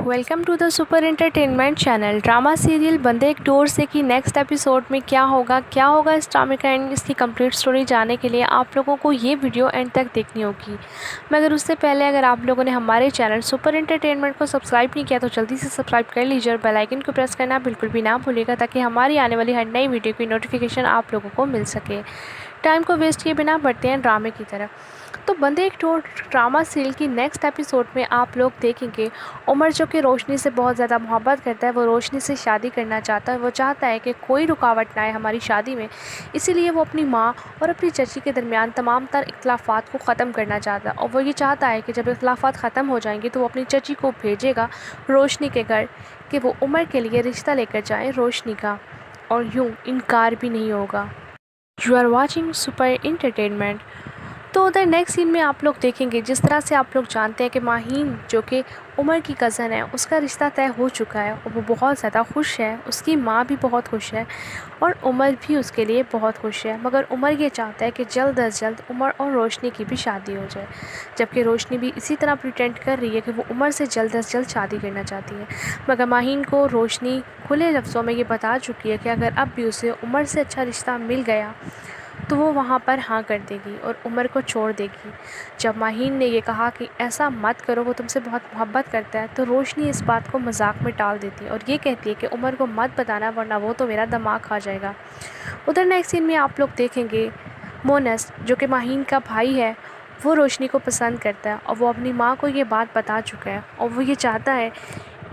Welcome to the super entertainment channel. Drama serial बंदे एक door से की नेक्स्ट एपिसोड में क्या होगा इस ड्रामे का एंड इसकी कंप्लीट स्टोरी जानने के लिए आप लोगों को ये वीडियो एंड तक देखनी होगी। मगर उससे पहले अगर आप लोगों ने हमारे चैनल सुपर एंटरटेनमेंट को सब्सक्राइब नहीं किया तो जल्दी से सब्सक्राइब कर लीजिए और बेल आइकन को प्रेस करना बिल्कुल भी ना भूलिएगा ताकि हमारी आने वाली हर नई वीडियो की नोटिफिकेशन आप लोगों को मिल सके। टाइम को वेस्ट किए बिना बढ़ते हैं ड्रामे की तरफ। तो बंदे एक डोर ड्रामा सीरियल की नेक्स्ट एपिसोड में आप लोग देखेंगे उमर जो कि रोशनी से बहुत ज़्यादा मोहब्बत करता है, वो रोशनी से शादी करना चाहता है। वो चाहता है कि कोई रुकावट ना आए हमारी शादी में, इसीलिए वो अपनी माँ और अपनी चची के दरमियान तमाम तर इख्तलाफात को ख़त्म करना चाहता है। और वो ये चाहता है कि जब इख्तलाफात ख़त्म हो जाएंगे तो वो अपनी चची को भेजेगा रोशनी के घर कि वो उमर के लिए रिश्ता लेकर जाएँ रोशनी का, और यूँ इनकार भी नहीं होगा। You are watching super entertainment. तो उधर नेक्स्ट सीन में आप लोग देखेंगे जिस तरह से आप लोग जानते हैं कि माहीन जो कि उमर की कज़न है उसका रिश्ता तय हो चुका है और वो बहुत ज़्यादा खुश है। उसकी माँ भी बहुत खुश है और उमर भी उसके लिए बहुत खुश है। मगर उमर ये चाहता है कि जल्द अज जल्द उमर और रोशनी की भी शादी हो जाए, जबकि रोशनी भी इसी तरह प्रिटेंड कर रही है कि वो उमर से जल्द अज जल्द शादी करना चाहती है। मगर माहीन को रोशनी खुले लफ्ज़ों में ये बता चुकी है कि अगर अब भी उसे उमर से अच्छा रिश्ता मिल गया तो वो वहाँ पर हाँ कर देगी और उमर को छोड़ देगी। जब माहीन ने ये कहा कि ऐसा मत करो, वो तुमसे बहुत मोहब्बत करता है, तो रोशनी इस बात को मजाक में टाल देती है और ये कहती है कि उमर को मत बताना वरना वो तो मेरा दिमाग खा जाएगा। उधर नेक्स्ट सीन में आप लोग देखेंगे मोनस जो कि माहीन का भाई है वो रोशनी को पसंद करता है और वो अपनी माँ को ये बात बता चुका है और वो ये चाहता है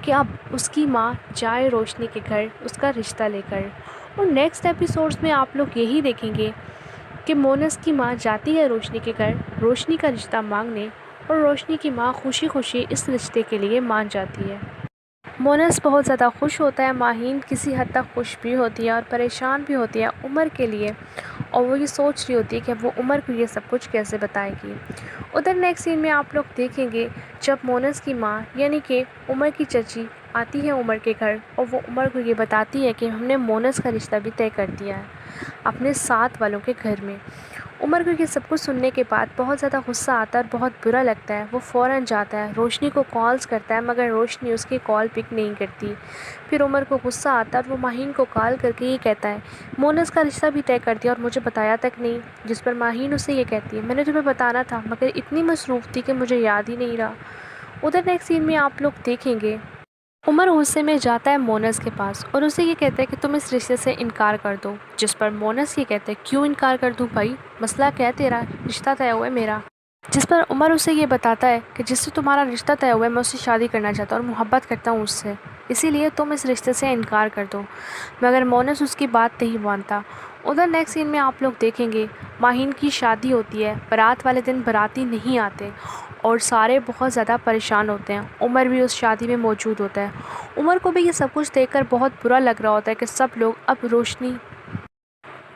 कि अब उसकी माँ जाए रोशनी के घर उसका रिश्ता लेकर। और नेक्स्ट एपिसोड्स में आप लोग यही देखेंगे कि मोनस की माँ जाती है रोशनी के घर रोशनी का रिश्ता मांगने और रोशनी की माँ खुशी खुशी इस रिश्ते के लिए मान जाती है। मोनस बहुत ज़्यादा खुश होता है, माहीन किसी हद तक खुश भी होती है और परेशान भी होती है उमर के लिए, और वो ये सोच रही होती है कि वो उमर को ये सब कुछ कैसे बताएगी। उधर नेक्स्ट सीन में आप लोग देखेंगे जब मोनस की माँ यानी कि उमर की चची आती है उमर के घर और वो उमर को ये बताती है कि हमने मोनस का रिश्ता भी तय कर दिया है अपने साथ वालों के घर में। उमर को ये सब कुछ सुनने के बाद बहुत ज़्यादा गुस्सा आता है और बहुत बुरा लगता है। वो फ़ौरन जाता है रोशनी को कॉल्स करता है मगर रोशनी उसकी कॉल पिक नहीं करती। फिर उमर को गुस्सा आता है और वो माहीन को कॉल करके ये कहता है मोनस का रिश्ता भी तय कर दिया और मुझे बताया तक नहीं। जिस पर माहीन उसे ये कहती है मैंने तुम्हें बताना था मगर इतनी मसरूफ़ थी कि मुझे याद ही नहीं रहा। उधर नेक्स्ट सीन में आप लोग देखेंगे उमर गुस्से में जाता है मोनस के पास और उसे ये कहता है कि तुम इस रिश्ते से इनकार कर दो। जिस पर मोनस ये कहता है क्यों इनकार कर दूँ भाई, मसला क्या है तेरा, रिश्ता तय हुआ है मेरा। जिस पर उमर उसे ये बताता है कि जिससे तुम्हारा रिश्ता तय हुआ है मैं उससे शादी करना चाहता हूँ और मोहब्बत करता हूँ उससे, इसीलिए तुम इस रिश्ते से इनकार कर दो। मगर मोनस उसकी बात नहीं मानता। उधर नेक्स्ट सीन में आप लोग देखेंगे माहीन की शादी होती है। बारात वाले दिन बाराती नहीं आते और सारे बहुत ज़्यादा परेशान होते हैं। उमर भी उस शादी में मौजूद होता है। उमर को भी ये सब कुछ देखकर बहुत बुरा लग रहा होता है कि सब लोग अब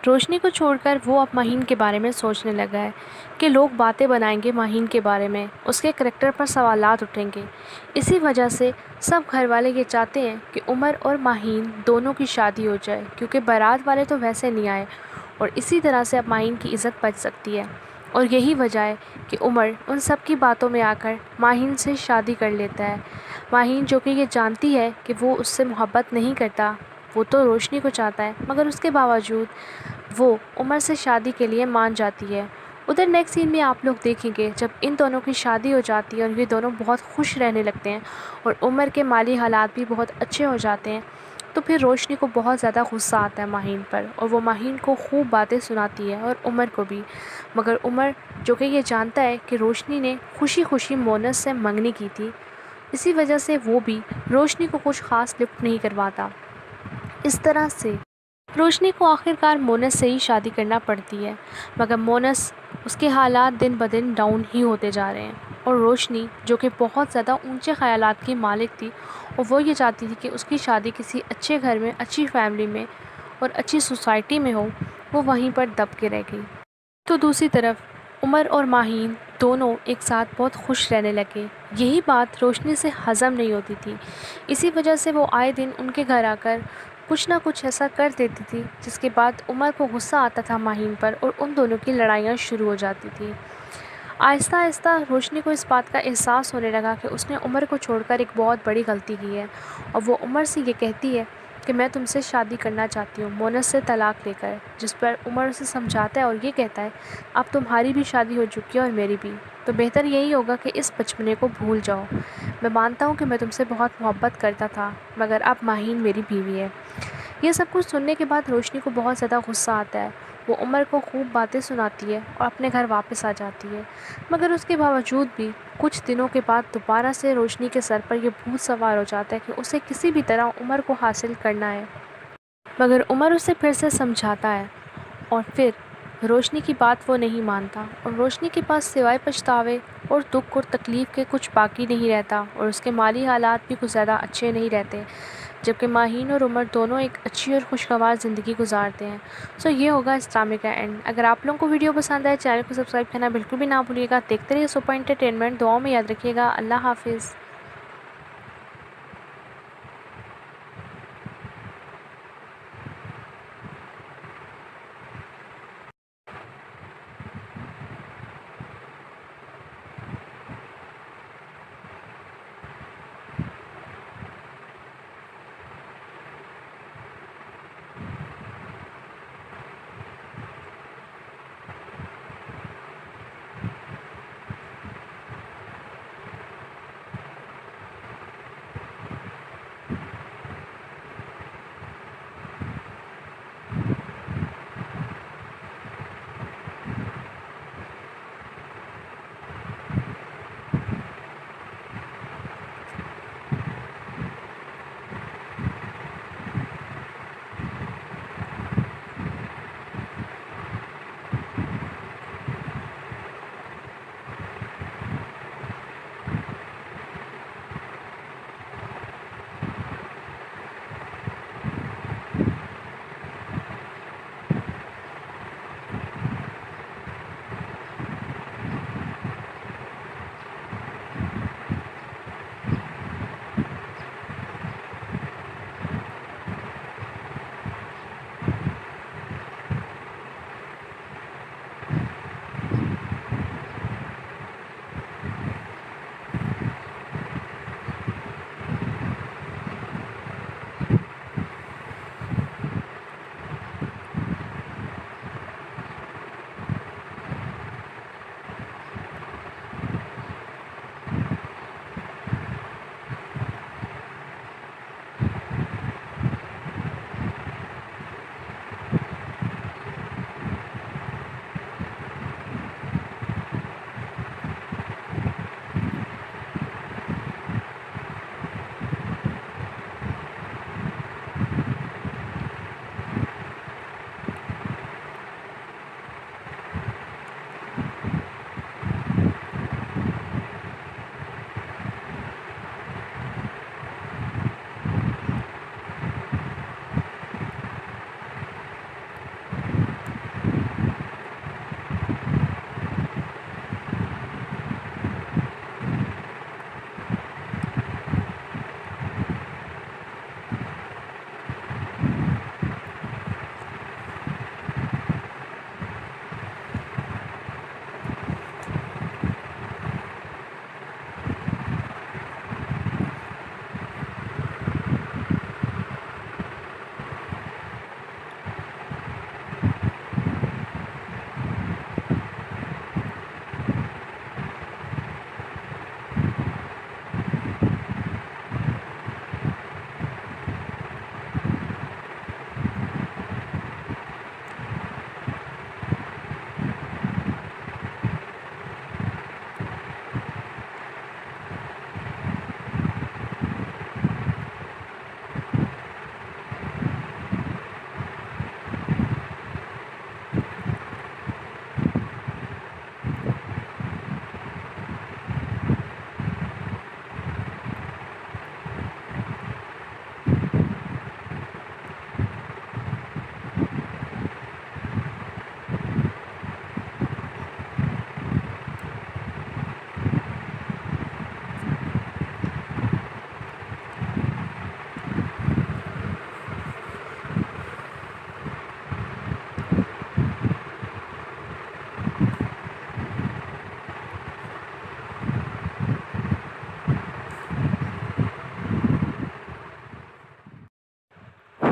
रोशनी को छोड़कर वो अब माहीन के बारे में सोचने लगा है कि लोग बातें बनाएंगे माहीन के बारे में, उसके करैक्टर पर सवालात उठेंगे। इसी वजह से सब घर वाले ये चाहते हैं कि उमर और माहीन दोनों की शादी हो जाए क्योंकि बारात वाले तो वैसे नहीं आए और इसी तरह से अब माहीन की इज़्ज़त बच सकती है। और यही वजह है कि उमर उन सब की बातों में आकर माहीन से शादी कर लेता है। माहीन जो कि ये जानती है कि वो उससे मोहब्बत नहीं करता, वो तो रोशनी को चाहता है, मगर उसके बावजूद वो उमर से शादी के लिए मान जाती है। उधर नेक्स्ट सीन में आप लोग देखेंगे जब इन दोनों की शादी हो जाती है और ये दोनों बहुत खुश रहने लगते हैं और उमर के माली हालात भी बहुत अच्छे हो जाते हैं, तो फिर रोशनी को बहुत ज़्यादा गुस्सा आता है माहीन पर और वो माहीन को खूब बातें सुनाती है और उमर को भी। मगर उमर जो कि ये जानता है कि रोशनी ने खुशी खुशी मोनस से मंगनी की थी, इसी वजह से वो भी रोशनी को कुछ ख़ास लिफ्ट नहीं करवाता। इस तरह से रोशनी को आखिरकार मोनस से ही शादी करना पड़ती है। मगर मोनस उसके हालात दिन ब दिन डाउन ही होते जा रहे हैं और रोशनी जो कि बहुत ज़्यादा ऊंचे ख़यालात की मालिक थी और वो ये चाहती थी कि उसकी शादी किसी अच्छे घर में, अच्छी फैमिली में और अच्छी सोसाइटी में हो, वो वहीं पर दब के रह गई। तो दूसरी तरफ उमर और माहीन दोनों एक साथ बहुत खुश रहने लगे। यही बात रोशनी से हज़म नहीं होती थी, इसी वजह से वो आए दिन उनके घर आकर कुछ ना कुछ ऐसा कर देती थी जिसके बाद उमर को गुस्सा आता था माहीन पर और उन दोनों की लड़ाइयाँ शुरू हो जाती थी। آہستہ آہستہ روشنی کو اس بات کا احساس ہونے لگا کہ اس نے عمر کو چھوڑ کر ایک بہت بڑی غلطی کی ہے، اور وہ عمر سے یہ کہتی ہے کہ میں تم سے شادی کرنا چاہتی ہوں، مونس سے طلاق لے کر، جس پر عمر اسے سمجھاتا ہے اور یہ کہتا ہے اب تمہاری بھی شادی ہو چکی ہے اور میری بھی، تو بہتر یہی ہوگا کہ اس بچپنے کو بھول جاؤ۔ میں مانتا ہوں کہ میں تم سے بہت محبت کرتا تھا، مگر اب ماہین میری بیوی ہے۔ یہ سب کچھ سننے کے بعد روشنی کو بہت زیادہ غصہ آتا ہے۔ وہ عمر کو خوب باتیں سناتی ہے اور اپنے گھر واپس آ جاتی ہے، مگر اس کے باوجود بھی کچھ دنوں کے بعد دوبارہ سے روشنی کے سر پر یہ بھوت سوار ہو جاتا ہے کہ اسے کسی بھی طرح عمر کو حاصل کرنا ہے۔ مگر عمر اسے پھر سے سمجھاتا ہے اور پھر روشنی کی بات وہ نہیں مانتا، اور روشنی کے پاس سوائے پچھتاوے اور دکھ اور تکلیف کے کچھ باقی نہیں رہتا، اور اس کے مالی حالات بھی کچھ زیادہ اچھے نہیں رہتے، جبکہ ماہین اور عمر دونوں ایک اچھی اور خوشگوار زندگی گزارتے ہیں۔ سو یہ ہوگا اس ڈرامے کا اینڈ۔ اگر آپ لوگوں کو ویڈیو پسند آئے چینل کو سبسکرائب کرنا بالکل بھی نہ بھولیے گا۔ دیکھتے رہیے سپر انٹرٹینمنٹ، دعاؤں میں یاد رکھیے گا۔ اللہ حافظ۔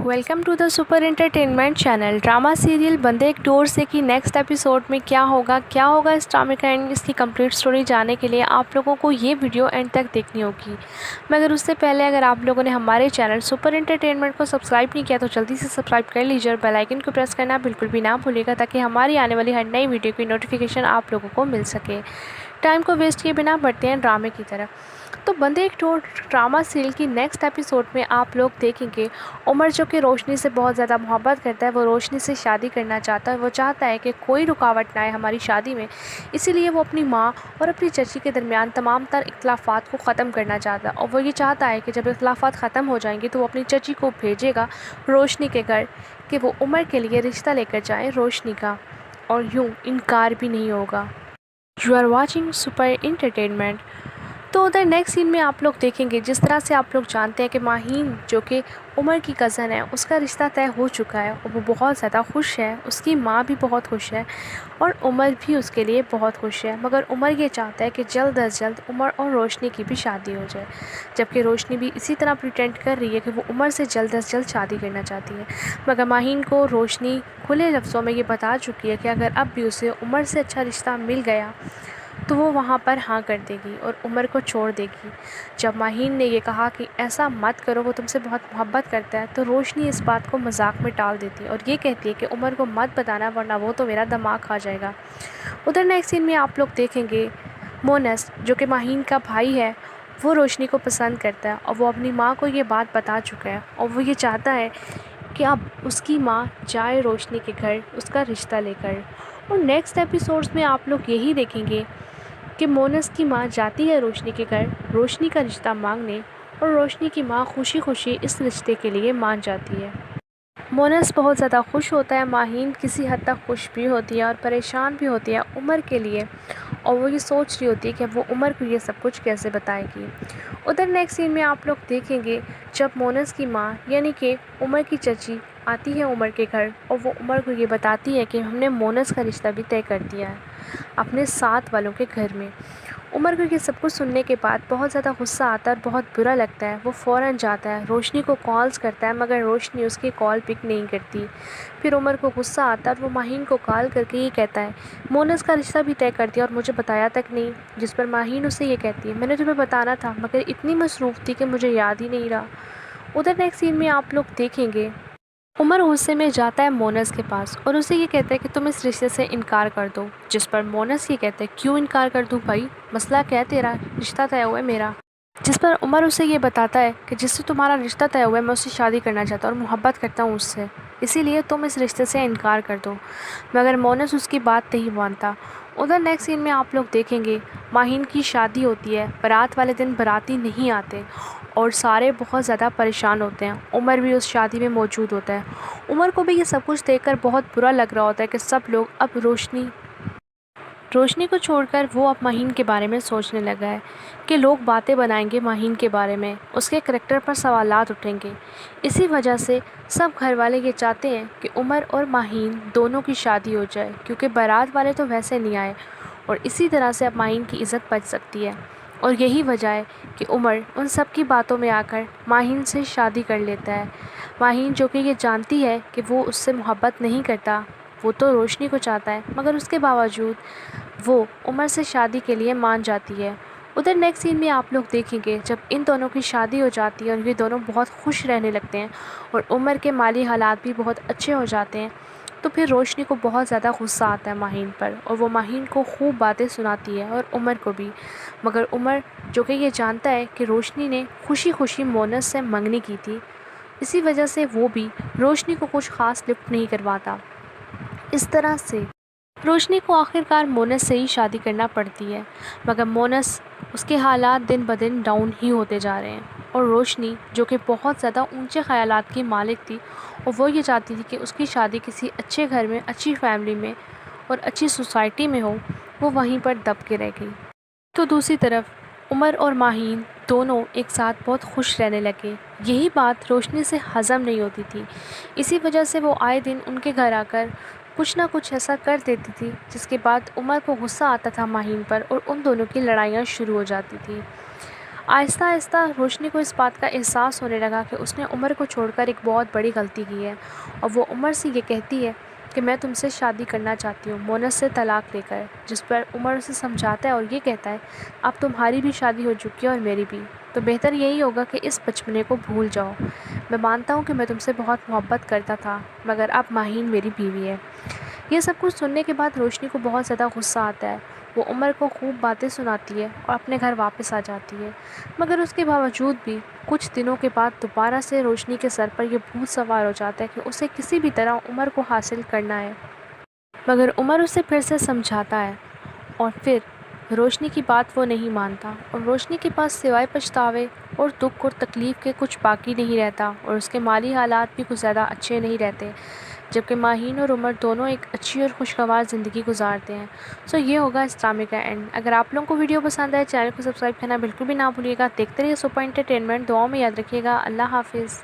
Welcome to the super entertainment channel. Drama serial बंदे एक टूर से की नेक्स्ट एपिसोड में क्या होगा इस ड्रामे का एंड इसकी कंप्लीट स्टोरी जानने के लिए आप लोगों को ये वीडियो एंड तक देखनी होगी। मगर उससे पहले अगर आप लोगों ने हमारे चैनल सुपर एंटरटेनमेंट को सब्सक्राइब नहीं किया तो जल्दी से सब्सक्राइब कर लीजिए और बेल आइकन को प्रेस करना बिल्कुल भी ना भूलिएगा ताकि हमारी आने वाली हर नई वीडियो की नोटिफिकेशन आप लोगों को मिल सके। टाइम को वेस्ट किए बिना बढ़ते हैं ड्रामे की तरफ। तो बंदे एक टूर ड्रामा सीरियल की नेक्स्ट एपिसोड में आप लोग देखेंगे उमर जो कि रोशनी से बहुत ज़्यादा मोहब्बत करता है, वो रोशनी से शादी करना चाहता है। वो चाहता है कि कोई रुकावट ना आए हमारी शादी में, इसीलिए वो अपनी माँ और अपनी चची के दरमियान तमाम तर इख्तलाफात को ख़त्म करना चाहता है। और वो ये चाहता है कि जब इख्तलाफात ख़त्म हो जाएंगे तो वो अपनी चची को भेजेगा रोशनी के घर कि वो उमर के लिए रिश्ता लेकर जाए रोशनी का, और यूँ इनकार भी नहीं होगा। You are watching super entertainment. तो उधर नेक्स्ट सीन में आप लोग देखेंगे जिस तरह से आप लोग जानते हैं कि माहीन जो कि उमर की कज़न है उसका रिश्ता तय हो चुका है और वो बहुत ज़्यादा खुश है, उसकी माँ भी बहुत खुश है और उमर भी उसके लिए बहुत खुश है। मगर उमर ये चाहता है कि जल्द अज जल्द उमर और रोशनी की भी शादी हो जाए, जबकि रोशनी भी इसी तरह प्रिटेंड कर रही है कि वो उमर से जल्द अज जल्द शादी करना चाहती है। मगर माहीन को रोशनी खुले लफ्ज़ों में ये बता चुकी है कि अगर अब भी उसे उमर से अच्छा रिश्ता मिल गया तो वो वहाँ पर हाँ कर देगी और उमर को छोड़ देगी। जब माहीन ने ये कहा कि ऐसा मत करो, वो तुमसे बहुत मोहब्बत करता है, तो रोशनी इस बात को मजाक में टाल देती है और ये कहती है कि उमर को मत बताना वरना वो तो मेरा दिमाग खा जाएगा। उधर नेक्स्ट सीन में आप लोग देखेंगे मोनस जो कि माहीन का भाई है वो रोशनी को पसंद करता है और वो अपनी माँ को ये बात बता चुका है और वो ये चाहता है कि अब उसकी माँ जाए रोशनी के घर उसका रिश्ता लेकर। और नेक्स्ट एपिसोड्स में आप लोग यही देखेंगे कि मोनस की माँ जाती है रोशनी के घर रोशनी का रिश्ता मांगने और रोशनी की माँ खुशी खुशी इस रिश्ते के लिए मान जाती है। मोनस बहुत ज़्यादा खुश होता है, माहीन किसी हद तक खुश भी होती है और परेशान भी होती है उमर के लिए, और वो ये सोच रही होती है कि वो उमर को ये सब कुछ कैसे बताएगी। उधर नेक्स्ट सीन में आप लोग देखेंगे जब मोनस की माँ यानी कि उमर की चची आती है उमर के घर और वो उमर को ये बताती है कि हमने मोनस का रिश्ता भी तय कर दिया है अपने साथ वालों के घर में। उमर को ये सब कुछ सुनने के बाद बहुत ज़्यादा गुस्सा आता है और बहुत बुरा लगता है। वो फ़ौरन जाता है रोशनी को कॉल्स करता है मगर रोशनी उसकी कॉल पिक नहीं करती। फिर उमर को गुस्सा आता है और वो माहीन को कॉल करके ये कहता है मोनस का रिश्ता भी तय कर दिया और मुझे बताया तक नहीं। जिस पर माहीन उससे ये कहती है मैंने तुम्हें बताना था मगर इतनी मसरूफ़ थी कि मुझे याद ही नहीं रहा। उधर नेक्स्ट सीन में आप लोग देखेंगे उमर गुस्से में जाता है मोनस के पास और उसे ये कहता है कि तुम इस रिश्ते से इनकार कर दो। जिस पर मोनस ये कहता है क्यों इनकार कर दूँ भाई, मसला क्या है तेरा, रिश्ता तय हुआ है मेरा। जिस पर उमर उसे ये बताता है कि जिससे तुम्हारा रिश्ता तय हुआ है मैं उससे शादी करना चाहता हूँ और मोहब्बत करता हूँ उससे, इसीलिए तुम इस रिश्ते से इनकार कर दो। मगर मोनस उसकी बात नहीं मानता। उधर नेक्स्ट सीन में आप लोग देखेंगे माहीन की शादी होती है, बारात वाले दिन बाराती नहीं आते और सारे बहुत ज़्यादा परेशान होते हैं। उमर भी उस शादी में मौजूद होता है। उमर को भी ये सब कुछ देखकर बहुत बुरा लग रहा होता है कि सब लोग अब रोशनी को छोड़कर वो अब माहीन के बारे में सोचने लगा है कि लोग बातें बनाएंगे माहीन के बारे में, उसके करैक्टर पर सवालात उठेंगे। इसी वजह से सब घर वाले ये चाहते हैं कि उमर और माहीन दोनों की शादी हो जाए क्योंकि बारात वाले तो वैसे नहीं आए और इसी तरह से अब माहीन की इज़्ज़त बच सकती है। और यही वजह है कि उमर उन सब की बातों में आकर माहीन से शादी कर लेता है। माहीन जो कि ये जानती है कि वो उससे मोहब्बत नहीं करता, वो तो रोशनी को चाहता है, मगर उसके बावजूद वो उमर से शादी के लिए मान जाती है। उधर नेक्स्ट सीन में आप लोग देखेंगे जब इन दोनों की शादी हो जाती है और ये दोनों बहुत खुश रहने लगते हैं और उमर के माली हालात भी बहुत अच्छे हो जाते हैं, तो फिर रोशनी को बहुत ज़्यादा गुस्सा आता है माहीन पर और वो माहीन को खूब बातें सुनाती है और उमर को भी। मगर उमर जो कि ये जानता है कि रोशनी ने खुशी खुशी मोनस से मंगनी की थी, इसी वजह से वो भी रोशनी को कुछ ख़ास लिफ्ट नहीं करवाता। इस तरह से रोशनी को आखिरकार मोनस से ही शादी करना पड़ती है, मगर मोनस उसके हालात दिन ब दिन डाउन ही होते जा रहे हैं और रोशनी जो कि बहुत ज़्यादा ऊंचे ख़यालात की मालिक थी और वो ये चाहती थी कि उसकी शादी किसी अच्छे घर में, अच्छी फैमिली में और अच्छी सोसाइटी में हो, वो वहीं पर दब के रह गई। तो दूसरी तरफ उमर और माहीन दोनों एक साथ बहुत खुश रहने लगे। यही बात रोशनी से हज़म नहीं होती थी, इसी वजह से वो आए दिन उनके घर आकर कुछ ना कुछ ऐसा कर देती थी जिसके बाद उमर को गुस्सा आता था माहीन पर और उन दोनों की लड़ाइयाँ शुरू हो जाती थी। آہستہ آہستہ روشنی کو اس بات کا احساس ہونے لگا کہ اس نے عمر کو چھوڑ کر ایک بہت بڑی غلطی کی ہے، اور وہ عمر سے یہ کہتی ہے کہ میں تم سے شادی کرنا چاہتی ہوں، مونس سے طلاق لے کر، جس پر عمر اسے سمجھاتا ہے اور یہ کہتا ہے اب تمہاری بھی شادی ہو چکی ہے اور میری بھی، تو بہتر یہی ہوگا کہ اس بچپنے کو بھول جاؤ۔ میں مانتا ہوں کہ میں تم سے بہت محبت کرتا تھا، مگر اب ماہین میری بیوی ہے۔ یہ سب کچھ سننے کے بعد روشنی کو بہت زیادہ غصہ آتا ہے۔ وہ عمر کو خوب باتیں سناتی ہے اور اپنے گھر واپس آ جاتی ہے، مگر اس کے باوجود بھی کچھ دنوں کے بعد دوبارہ سے روشنی کے سر پر یہ بھوت سوار ہو جاتا ہے کہ اسے کسی بھی طرح عمر کو حاصل کرنا ہے۔ مگر عمر اسے پھر سے سمجھاتا ہے، اور پھر روشنی کی بات وہ نہیں مانتا، اور روشنی کے پاس سوائے پچھتاوے اور دکھ اور تکلیف کے کچھ باقی نہیں رہتا، اور اس کے مالی حالات بھی کچھ زیادہ اچھے نہیں رہتے، جبکہ ماہین اور عمر دونوں ایک اچھی اور خوشگوار زندگی گزارتے ہیں۔ سو یہ ہوگا اس ڈرامے کا اینڈ۔ اگر آپ لوگوں کو ویڈیو پسند آئے، چینل کو سبسکرائب کرنا بالکل بھی نہ بھولیے گا۔ دیکھتے رہیے سپر انٹرٹینمنٹ، دعاؤں میں یاد رکھیے گا۔ اللہ حافظ۔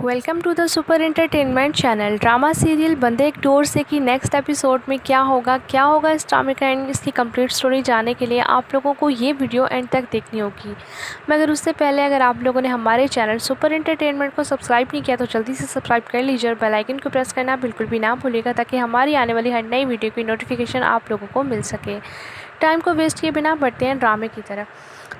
Welcome to the super entertainment channel. Drama serial बंदे एक टूर से की नेक्स्ट एपिसोड में क्या होगा इस ड्रामे का एंड इसकी कंप्लीट स्टोरी जानने के लिए आप लोगों को ये वीडियो एंड तक देखनी होगी। मगर उससे पहले अगर आप लोगों ने हमारे चैनल सुपर एंटरटेनमेंट को सब्सक्राइब नहीं किया तो जल्दी से सब्सक्राइब कर लीजिए और बेल आइकन को प्रेस करना बिल्कुल भी ना भूलिएगा ताकि हमारी आने वाली हर नई वीडियो की नोटिफिकेशन आप लोगों को मिल सके। टाइम को वेस्ट किए बिना बढ़ते हैं ड्रामे की तरफ।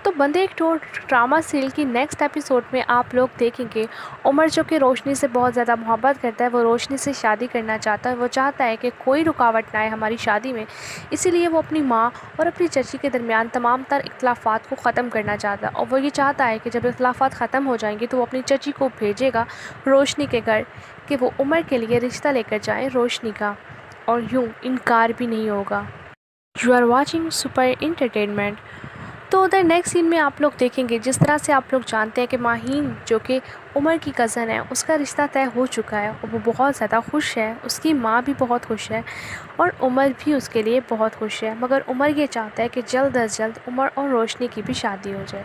तो बंदे एक टूर ड्रामा सीरियल की नेक्स्ट एपिसोड में आप लोग देखेंगे उमर जो कि रोशनी से बहुत ज़्यादा मोहब्बत करता है, वो रोशनी से शादी करना चाहता है। वो चाहता है कि कोई रुकावट ना आए हमारी शादी में, इसीलिए वो अपनी माँ और अपनी चची के दरमियान तमाम तर इख्तलाफात को ख़त्म करना चाहता है। और वो ये चाहता है कि जब इख्तलाफात ख़त्म हो जाएंगे तो वो अपनी चची को भेजेगा रोशनी के घर कि वो उमर के लिए रिश्ता लेकर जाए रोशनी का, और यूँ इनकार भी नहीं होगा। You are watching super entertainment. तो उधर नेक्स्ट सीन में आप लोग देखेंगे जिस तरह से आप लोग जानते हैं कि माहीन जो कि उमर की कज़न है उसका रिश्ता तय हो चुका है और वो बहुत ज़्यादा खुश है, उसकी माँ भी बहुत खुश है और उमर भी उसके लिए बहुत खुश है। मगर उमर ये चाहता है कि जल्द अज जल्द उमर और रोशनी की भी शादी हो जाए,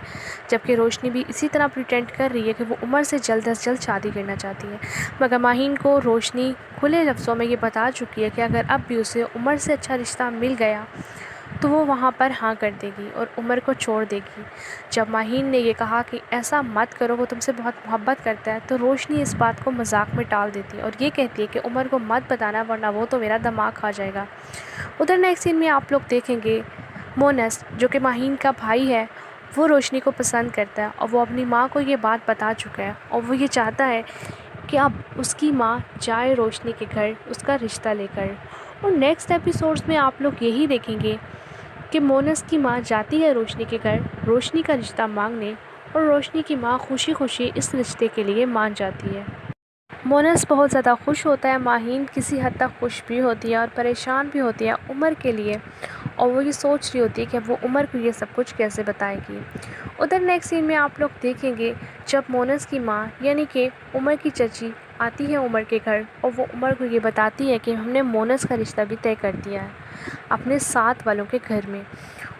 जबकि रोशनी भी इसी तरह प्रिटेंड कर रही है कि वो उमर से जल्द अज जल्द शादी करना चाहती है। मगर माहीन को रोशनी खुले लफ्ज़ों में ये बता चुकी है कि अगर अब भी उसे उमर से अच्छा रिश्ता मिल गया तो वो वहाँ पर हाँ कर देगी और उमर को छोड़ देगी। जब माहीन ने ये कहा कि ऐसा मत करो, वो तुमसे बहुत मोहब्बत करता है, तो रोशनी इस बात को मजाक में टाल देती है और ये कहती है कि उमर को मत बताना वरना वो तो मेरा दिमाग खा जाएगा। उधर नेक्स्ट सीन में आप लोग देखेंगे मोनस जो कि माहीन का भाई है वो रोशनी को पसंद करता है और वो अपनी माँ को ये बात बता चुका है और वो ये चाहता है कि अब उसकी माँ जाए रोशनी के घर उसका रिश्ता लेकर। और नेक्स्ट एपिसोड्स में आप लोग यही देखेंगे कि मोनस की माँ जाती है रोशनी के घर रोशनी का रिश्ता मांगने और रोशनी की माँ खुशी खुशी इस रिश्ते के लिए मान जाती है। मोनस बहुत ज़्यादा खुश होता है, माहीन किसी हद तक खुश भी होती है और परेशान भी होती है उमर के लिए, और वो ये सोच रही होती है कि वो उमर को ये सब कुछ कैसे बताएगी। उधर नेक्स्ट सीन में आप लोग देखेंगे जब मोनस की माँ यानी कि उमर की चची आती है उमर के घर और वो उमर को ये बताती है कि हमने मोनस का रिश्ता भी तय कर दिया है अपने साथ वालों के घर में।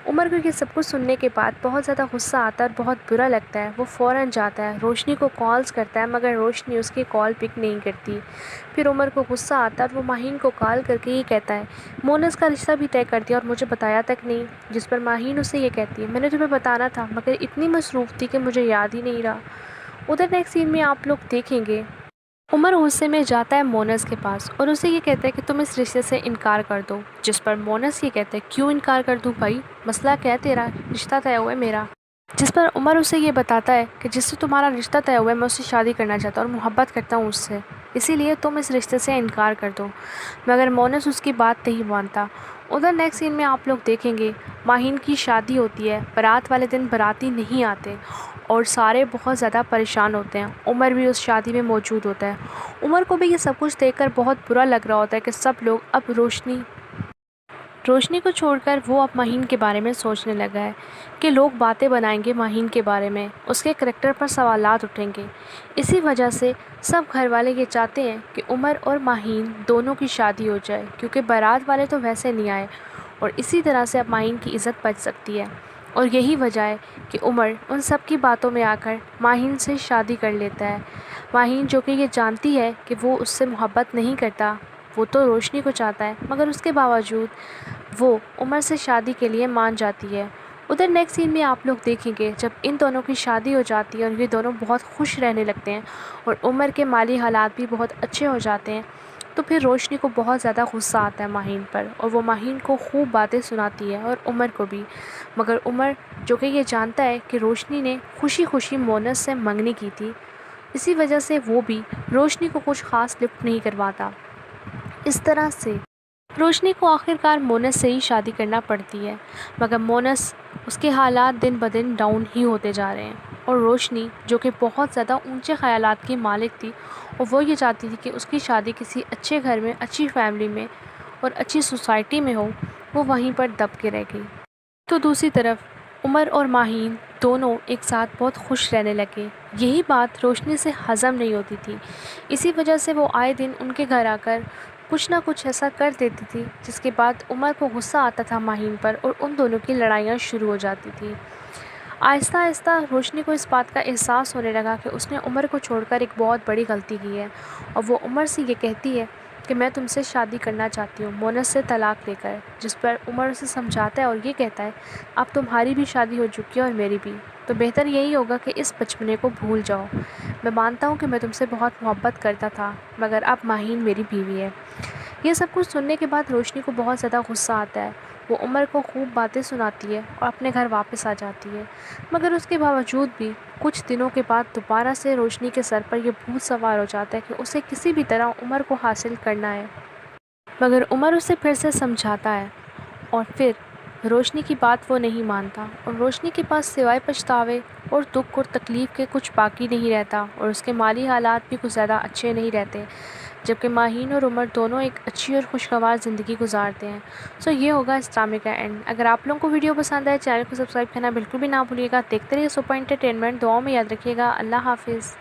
उमर को ये सब कुछ सुनने के बाद बहुत ज़्यादा गुस्सा आता है और बहुत बुरा लगता है। वो फ़ौरन जाता है रोशनी को कॉल्स करता है मगर रोशनी उसकी कॉल पिक नहीं करती। फिर उमर को गुस्सा आता है और वो माहीन को कॉल करके ये कहता है मोनस का रिश्ता भी तय कर दिया और मुझे बताया तक नहीं। जिस पर माहीन उससे ये कहती है मैंने तुम्हें बताना था मगर इतनी मसरूफ़ थी कि मुझे याद ही नहीं रहा। उधर नेक्स्ट सीन में आप लोग देखेंगे उमर गुस्से में जाता है मोनस के पास और उसे ये कहता है कि तुम इस रिश्ते से इनकार कर दो। जिस पर मोनस ये कहता है क्यों इनकार कर दूँ भाई, मसला क्या है तेरा, रिश्ता तय हुआ है मेरा। जिस पर उमर उसे ये बताता है कि जिससे तुम्हारा रिश्ता तय हुआ है मैं उससे शादी करना चाहता हूँ और मोहब्बत करता हूँ उससे, इसीलिए तुम इस रिश्ते से इनकार कर दो। मगर मोनस उसकी बात नहीं मानता। उधर नेक्स्ट सीन में आप लोग देखेंगे माहीन की शादी होती है, बारात वाले दिन बाराती नहीं आते और सारे बहुत ज़्यादा परेशान होते हैं। उमर भी उस शादी में मौजूद होता है। उमर को भी ये सब कुछ देखकर बहुत बुरा लग रहा होता है कि सब लोग अब रोशनी को छोड़कर वो अब माहीन के बारे में सोचने लगा है कि लोग बातें बनाएंगे माहीन के बारे में, उसके करैक्टर पर सवालात उठेंगे। इसी वजह से सब घर वाले ये चाहते हैं कि उमर और माहीन दोनों की शादी हो जाए क्योंकि बारात वाले तो वैसे नहीं आए और इसी तरह से अब माहीन की इज़्ज़त बच सकती है। और यही वजह है कि उमर उन सब की बातों में आकर माहीन से शादी कर लेता है। माहीन जो कि ये जानती है कि वो उससे मोहब्बत नहीं करता, वो तो रोशनी को चाहता है, मगर उसके बावजूद वो उमर से शादी के लिए मान जाती है। उधर नेक्स्ट सीन में आप लोग देखेंगे जब इन दोनों की शादी हो जाती है और ये दोनों बहुत खुश रहने लगते हैं और उमर के माली हालात भी बहुत अच्छे हो जाते हैं, तो फिर रोशनी को बहुत ज़्यादा गुस्सा आता है माहीन पर और वो माहीन को खूब बातें सुनाती है और उमर को भी। मगर उमर जो कि ये जानता है कि रोशनी ने खुशी खुशी मोनस से मंगनी की थी, इसी वजह से वो भी रोशनी को कुछ ख़ास लिफ्ट नहीं करवाता। इस तरह से रोशनी को आखिरकार मोनस से ही शादी करना पड़ती है, मगर मोनस उसके हालात दिन ब दिन डाउन ही होते जा रहे हैं और रोशनी जो कि बहुत ज़्यादा ऊंचे ख़यालात की मालिक थी और वो ये चाहती थी कि उसकी शादी किसी अच्छे घर में, अच्छी फैमिली में और अच्छी सोसाइटी में हो, वो वहीं पर दब के रह गई। तो दूसरी तरफ उमर और माहीन दोनों एक साथ बहुत खुश रहने लगे। यही बात रोशनी से हज़म नहीं होती थी, इसी वजह से वो आए दिन उनके घर आकर कुछ ना कुछ ऐसा कर देती थी जिसके बाद उमर को गुस्सा आता था माहीन पर और उन दोनों की लड़ाइयाँ शुरू हो जाती थी। آہستہ آہستہ روشنی کو اس بات کا احساس ہونے لگا کہ اس نے عمر کو چھوڑ کر ایک بہت بڑی غلطی کی ہے، اور وہ عمر سے یہ کہتی ہے کہ میں تم سے شادی کرنا چاہتی ہوں، مونس سے طلاق لے کر، جس پر عمر اسے سمجھاتا ہے اور یہ کہتا ہے اب تمہاری بھی شادی ہو چکی ہے اور میری بھی، تو بہتر یہی ہوگا کہ اس بچپنے کو بھول جاؤ۔ میں مانتا ہوں کہ میں تم سے بہت محبت کرتا تھا، مگر اب ماہین میری بیوی ہے۔ یہ سب کچھ سننے کے بعد روشنی کو بہت زیادہ غصہ آتا ہے۔ وہ عمر کو خوب باتیں سناتی ہے اور اپنے گھر واپس آ جاتی ہے، مگر اس کے باوجود بھی کچھ دنوں کے بعد دوبارہ سے روشنی کے سر پر یہ بھوت سوار ہو جاتا ہے کہ اسے کسی بھی طرح عمر کو حاصل کرنا ہے۔ مگر عمر اسے پھر سے سمجھاتا ہے اور پھر روشنی کی بات وہ نہیں مانتا، اور روشنی کے پاس سوائے پچھتاوے اور دکھ اور تکلیف کے کچھ باقی نہیں رہتا، اور اس کے مالی حالات بھی کچھ زیادہ اچھے نہیں رہتے، جبکہ ماہین اور عمر دونوں ایک اچھی اور خوشگوار زندگی گزارتے ہیں۔ سو یہ ہوگا اس ڈرامے کا اینڈ۔ اگر آپ لوگوں کو ویڈیو پسند آئے چینل کو سبسکرائب کرنا بالکل بھی نہ بھولیے گا۔ دیکھتے رہیے سپر انٹرٹینمنٹ، دعاؤں میں یاد رکھیے گا۔ اللہ حافظ۔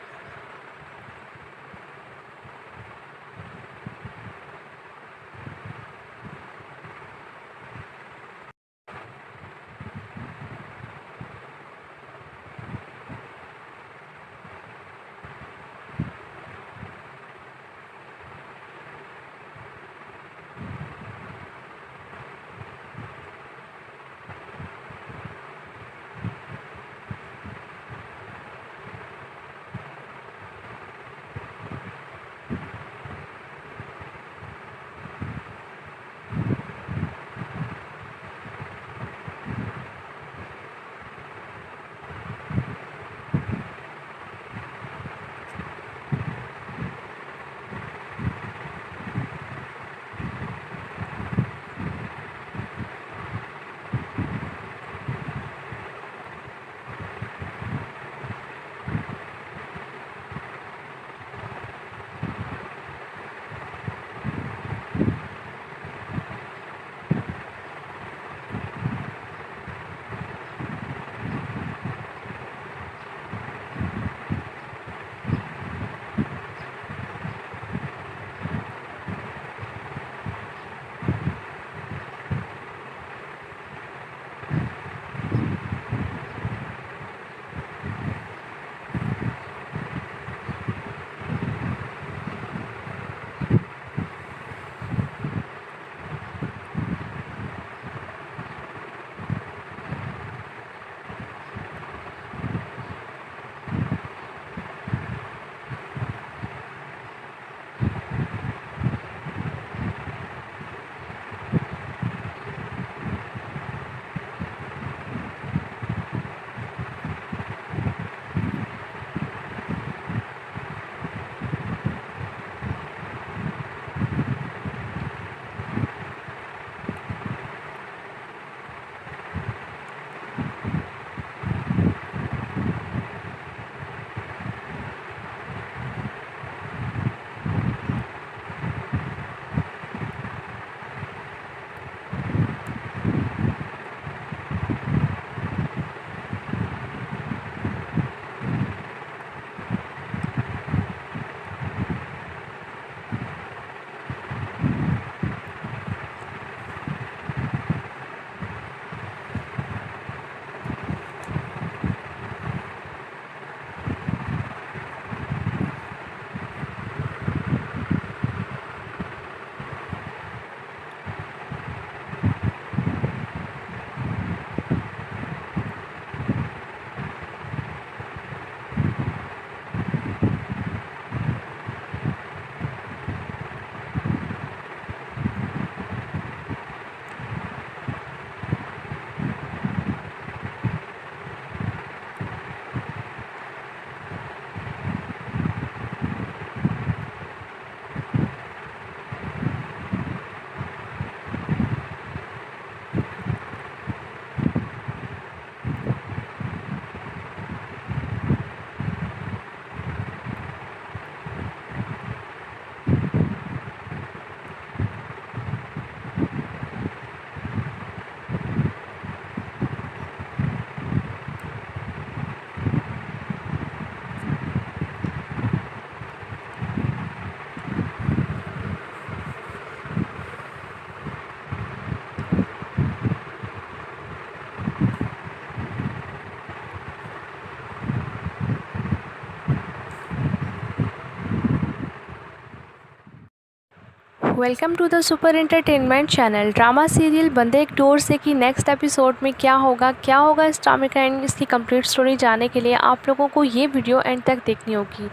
Welcome to the super entertainment channel. Drama serial बंदे एक टूर से की नेक्स्ट एपिसोड में क्या होगा इस ड्रामे का एंड इसकी कंप्लीट स्टोरी जानने के लिए आप लोगों को ये वीडियो एंड तक देखनी होगी।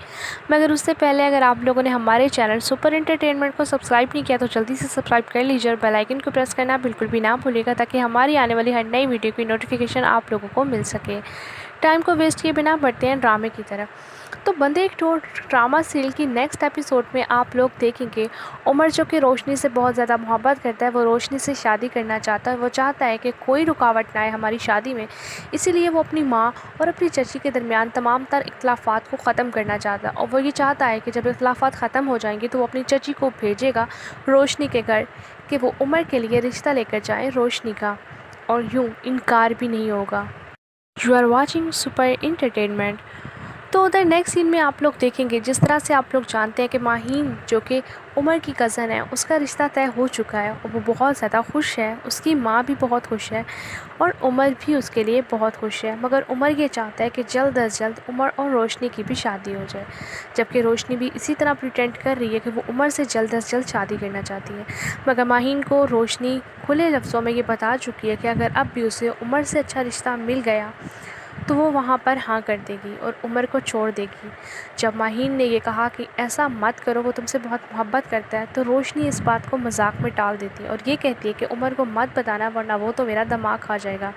मगर उससे पहले अगर आप लोगों ने हमारे चैनल सुपर एंटरटेनमेंट को सब्सक्राइब नहीं किया तो जल्दी से सब्सक्राइब कर लीजिए और बेल आइकन को प्रेस करना बिल्कुल भी ना भूलिएगा ताकि हमारी आने वाली हर नई वीडियो की नोटिफिकेशन आप लोगों को मिल सके। टाइम को वेस्ट किए बिना बढ़ते हैं ड्रामे की तरफ। तो बंदे एक टूर ड्रामा सीरियल की नेक्स्ट एपिसोड में आप लोग देखेंगे उमर जो कि रोशनी से बहुत ज़्यादा मोहब्बत करता है, वो रोशनी से शादी करना चाहता है। वो चाहता है कि कोई रुकावट ना आए हमारी शादी में, इसीलिए वो अपनी माँ और अपनी चची के दरमियान तमाम तर इख्तलाफात को ख़त्म करना चाहता है। और वो ये चाहता है कि जब इख्तलाफात ख़त्म हो जाएंगे तो वो अपनी चची को भेजेगा रोशनी के घर कि वो उमर के लिए रिश्ता लेकर जाए रोशनी का, और यूँ इनकार भी नहीं होगा। You are watching super entertainment. तो उधर नेक्स्ट सीन में आप लोग देखेंगे जिस तरह से आप लोग जानते हैं कि माहीन जो कि उमर की कज़न है उसका रिश्ता तय हो चुका है और वो बहुत ज़्यादा खुश है, उसकी माँ भी बहुत खुश है और उमर भी उसके लिए बहुत खुश है। मगर उमर ये चाहता है कि जल्द अज जल्द उमर और रोशनी की भी शादी हो जाए, जबकि रोशनी भी इसी तरह प्रिटेंड कर रही है कि वो उमर से जल्द अज जल्द शादी करना चाहती है। मगर माहीन को रोशनी खुले लफ्ज़ों में ये बता चुकी है कि अगर अब भी उसे उमर से अच्छा रिश्ता मिल गया तो वो वहाँ पर हाँ कर देगी और उमर को छोड़ देगी। जब माहीन ने ये कहा कि ऐसा मत करो, वो तुमसे बहुत मोहब्बत करता है, तो रोशनी इस बात को मजाक में टाल देती है और ये कहती है कि उमर को मत बताना वरना वो तो मेरा दिमाग खा जाएगा।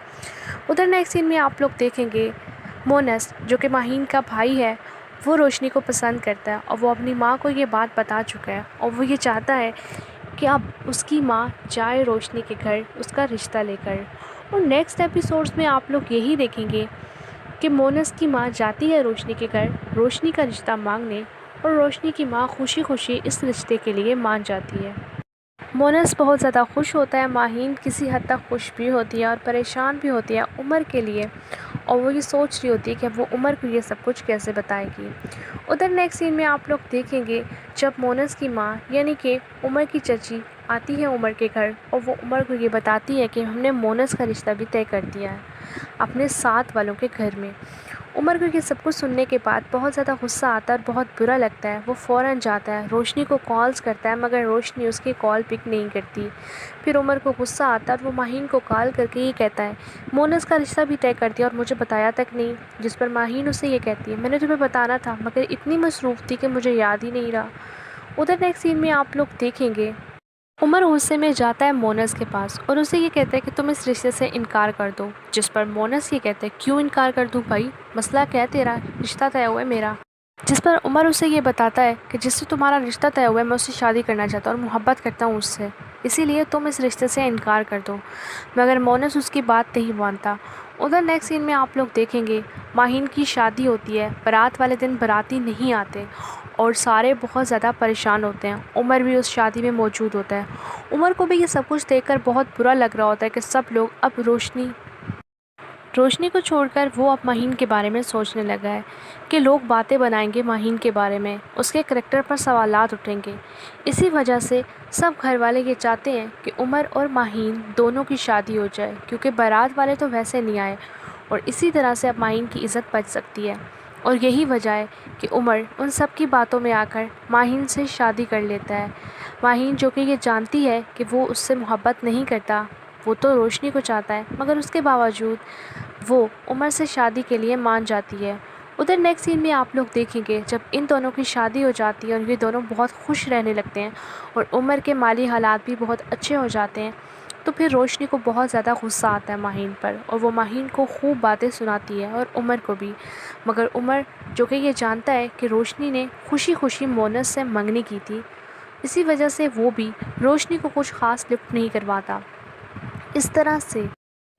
उधर नेक्स्ट सीन में आप लोग देखेंगे मोनस जो कि माहीन का भाई है वो रोशनी को पसंद करता है और वो अपनी माँ को ये बात बता चुका है और वो ये चाहता है कि अब उसकी माँ जाए रोशनी के घर उसका रिश्ता लेकर। और नेक्स्ट एपिसोड्स में आप लोग यही देखेंगे कि मोनस की माँ जाती है रोशनी के घर रोशनी का रिश्ता मांगने और रोशनी की माँ खुशी खुशी इस रिश्ते के लिए मान जाती है। मोनस बहुत ज़्यादा खुश होता है, माहीन किसी हद तक खुश भी होती है और परेशान भी होती है उमर के लिए, और वो ये सोच रही होती है कि वो उमर को ये सब कुछ कैसे बताएगी। उधर नेक्स्ट सीन में आप लोग देखेंगे जब मोनस की माँ यानी कि उमर की चची आती है उमर के घर और वो उमर को ये बताती है कि हमने मोनस का रिश्ता भी तय कर दिया है अपने साथ वालों के घर में। उमर को ये सब कुछ सुनने के बाद बहुत ज़्यादा गुस्सा आता है और बहुत बुरा लगता है। वो फ़ौरन जाता है रोशनी को कॉल्स करता है मगर रोशनी उसकी कॉल पिक नहीं करती। फिर उमर को गुस्सा आता है और वो माहीन को कॉल करके ये कहता है मोनस का रिश्ता भी तय कर दिया और मुझे बताया तक नहीं। जिस पर माहीन उससे ये कहती है मैंने तुम्हें बताना था मगर इतनी मसरूफ़ थी कि मुझे याद ही नहीं रहा। उधर नेक्स्ट सीन में आप लोग देखेंगे उमर गुस्से में जाता है मोनस के पास और उसे ये कहता है कि तुम इस रिश्ते से इनकार कर दो। जिस पर मोनस ये कहता है क्यों इनकार कर दूँ भाई, मसला क्या है तेरा, रिश्ता तय हुआ है मेरा। जिस पर उमर उसे ये बताता है कि जिससे तुम्हारा रिश्ता तय हुआ है मैं उससे शादी करना चाहता हूँ और मोहब्बत करता हूँ उससे, इसीलिए तुम इस रिश्ते से इनकार कर दो। मगर मोनस उसकी बात नहीं मानता। उधर नेक्स्ट सीन में आप लोग देखेंगे माहीन की शादी होती है, बारात वाले दिन बाराती नहीं आते और सारे बहुत ज़्यादा परेशान होते हैं। उमर भी उस शादी में मौजूद होता है। उमर को भी ये सब कुछ देखकर बहुत बुरा लग रहा होता है कि सब लोग अब रोशनी को छोड़कर वो अब माहीन के बारे में सोचने लगा है कि लोग बातें बनाएंगे माहीन के बारे में, उसके करैक्टर पर सवालात उठेंगे। इसी वजह से सब घर वाले ये चाहते हैं कि उमर और माहीन दोनों की शादी हो जाए क्योंकि बारात वाले तो वैसे नहीं आए और इसी तरह से अब माहीन की इज़्ज़त बच सकती है। और यही वजह है कि उमर उन सब की बातों में आकर माहीन से शादी कर लेता है। माहीन जो कि ये जानती है कि वो उससे मोहब्बत नहीं करता, वो तो रोशनी को चाहता है, मगर उसके बावजूद वो उमर से शादी के लिए मान जाती है। उधर नेक्स्ट सीन में आप लोग देखेंगे जब इन दोनों की शादी हो जाती है और ये दोनों बहुत खुश रहने लगते हैं और उमर के माली हालात भी बहुत अच्छे हो जाते हैं, तो फिर रोशनी को बहुत ज़्यादा गुस्सा आता है माहीन पर और वो माहीन को खूब बातें सुनाती है और उमर को भी। मगर उमर जो कि ये जानता है कि रोशनी ने खुशी खुशी मोनस से मंगनी की थी, इसी वजह से वो भी रोशनी को कुछ ख़ास लिफ्ट नहीं करवाता। इस तरह से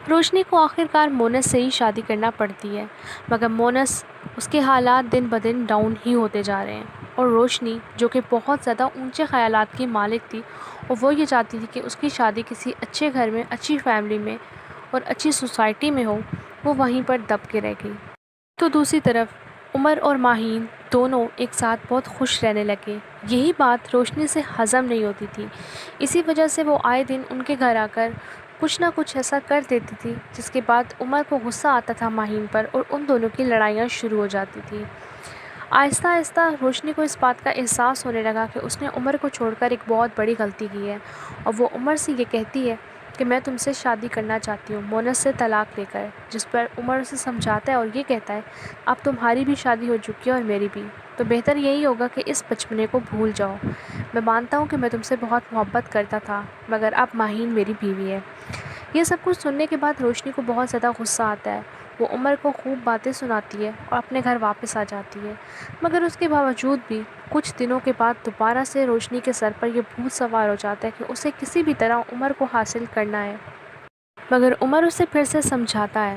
रोशनी को आखिरकार मोनस से ही शादी करना पड़ती है, मगर मोनस उसके हालात दिन ब दिन डाउन ही होते जा रहे हैं और रोशनी जो कि बहुत ज़्यादा ऊंचे ख़यालात की मालिक थी और वो ये चाहती थी कि उसकी शादी किसी अच्छे घर में, अच्छी फैमिली में और अच्छी सोसाइटी में हो, वो वहीं पर दब के रह गई। तो दूसरी तरफ उमर और माहीन दोनों एक साथ बहुत खुश रहने लगे। यही बात रोशनी से हज़म नहीं होती थी, इसी वजह से वो आए दिन उनके घर आकर कुछ ना कुछ ऐसा कर देती थी जिसके बाद उमर को गुस्सा आता था माहीन पर और उन दोनों की लड़ाइयाँ शुरू हो जाती थी। آہستہ آہستہ روشنی کو اس بات کا احساس ہونے لگا کہ اس نے عمر کو چھوڑ کر ایک بہت بڑی غلطی کی ہے، اور وہ عمر سے یہ کہتی ہے کہ میں تم سے شادی کرنا چاہتی ہوں، مونس سے طلاق لے کر، جس پر عمر اسے سمجھاتا ہے اور یہ کہتا ہے اب تمہاری بھی شادی ہو چکی ہے اور میری بھی، تو بہتر یہی ہوگا کہ اس بچپنے کو بھول جاؤ۔ میں مانتا ہوں کہ میں تم سے بہت محبت کرتا تھا، مگر اب ماہین میری بیوی ہے۔ یہ سب کچھ سننے کے بعد روشنی کو بہت زیادہ غصہ آتا ہے۔ وہ عمر کو خوب باتیں سناتی ہے اور اپنے گھر واپس آ جاتی ہے، مگر اس کے باوجود بھی کچھ دنوں کے بعد دوبارہ سے روشنی کے سر پر یہ بھوت سوار ہو جاتا ہے کہ اسے کسی بھی طرح عمر کو حاصل کرنا ہے۔ مگر عمر اسے پھر سے سمجھاتا ہے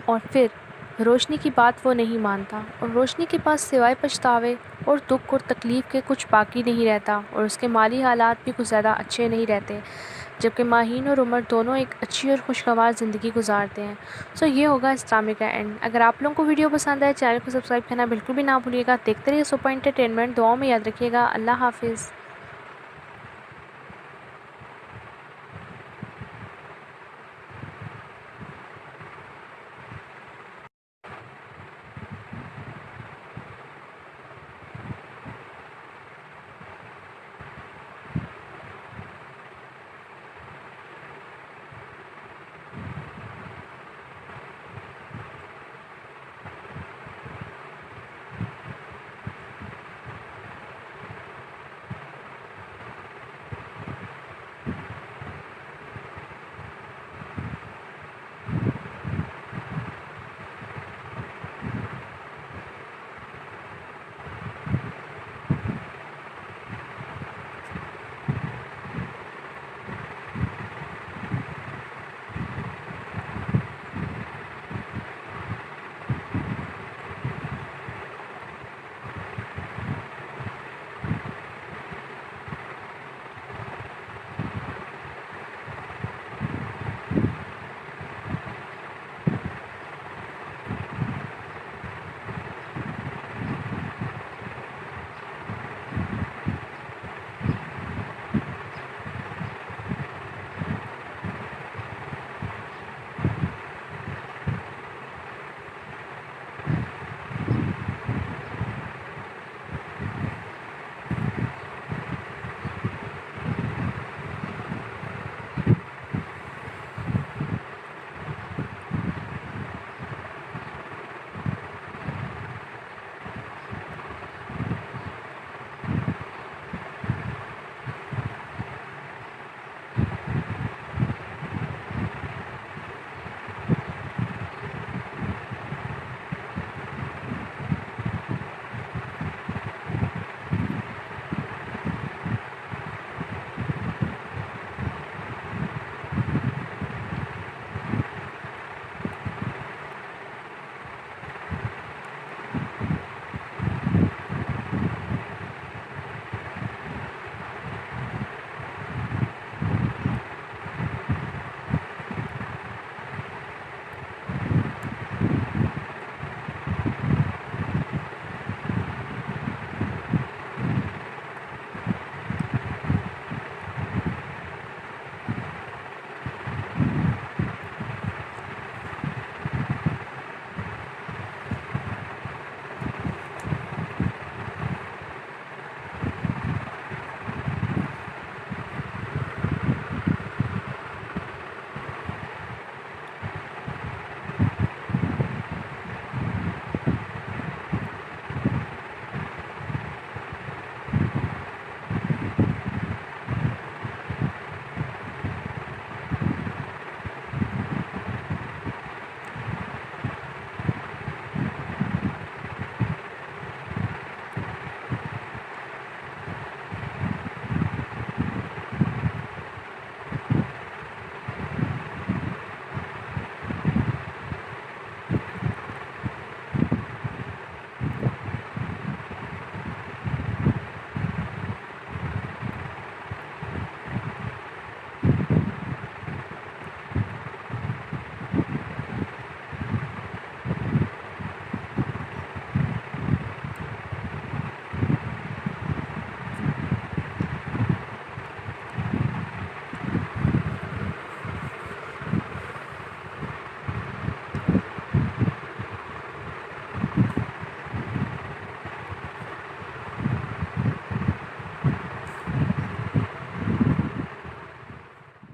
اور پھر روشنی کی بات وہ نہیں مانتا، اور روشنی کے پاس سوائے پچھتاوے اور دکھ اور تکلیف کے کچھ باقی نہیں رہتا، اور اس کے مالی حالات بھی کچھ زیادہ اچھے نہیں رہتے، جبکہ ماہین اور عمر دونوں ایک اچھی اور خوشگوار زندگی گزارتے ہیں۔ سو یہ ہوگا اس ڈرامے کا اینڈ۔ اگر آپ لوگوں کو ویڈیو پسند آئے چینل کو سبسکرائب کرنا بالکل بھی نہ بھولیے گا۔ دیکھتے رہیے سپر انٹرٹینمنٹ۔ دعاؤں میں یاد رکھیے گا۔ اللہ حافظ۔